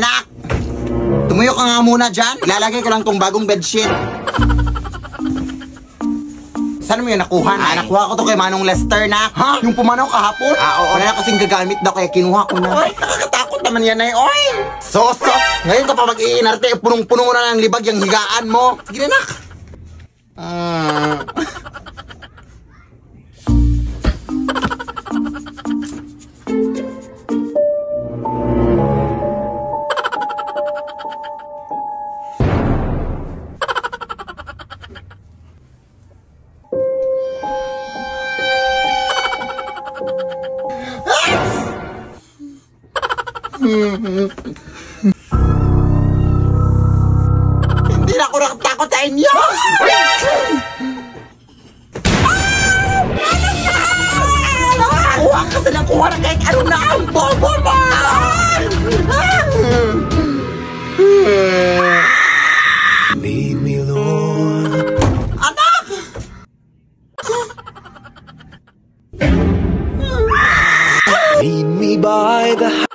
Anak! Tumuyo ka nga muna dyan. Ilalagay ko lang tong bagong bedsheet. Saan mo yun nakuha? Nakuha ko to kay Manong Lester na. Ha? Yung pumanaw kahapon? Oo. Wala na kasing gagamit daw kaya kinuha ko na. Oy, nakakatakot naman yan ay. Oy! Sos! Ngayon ka pa mag-iinarte, punong-puno na ng libag yung higaan mo. Sige na, nak. Hindi na ako nakatakot sa inyo! Kuha ka sa nakuha na kahit ano na ang bobo mo! Lead me, Lord. Anak! Lead me by the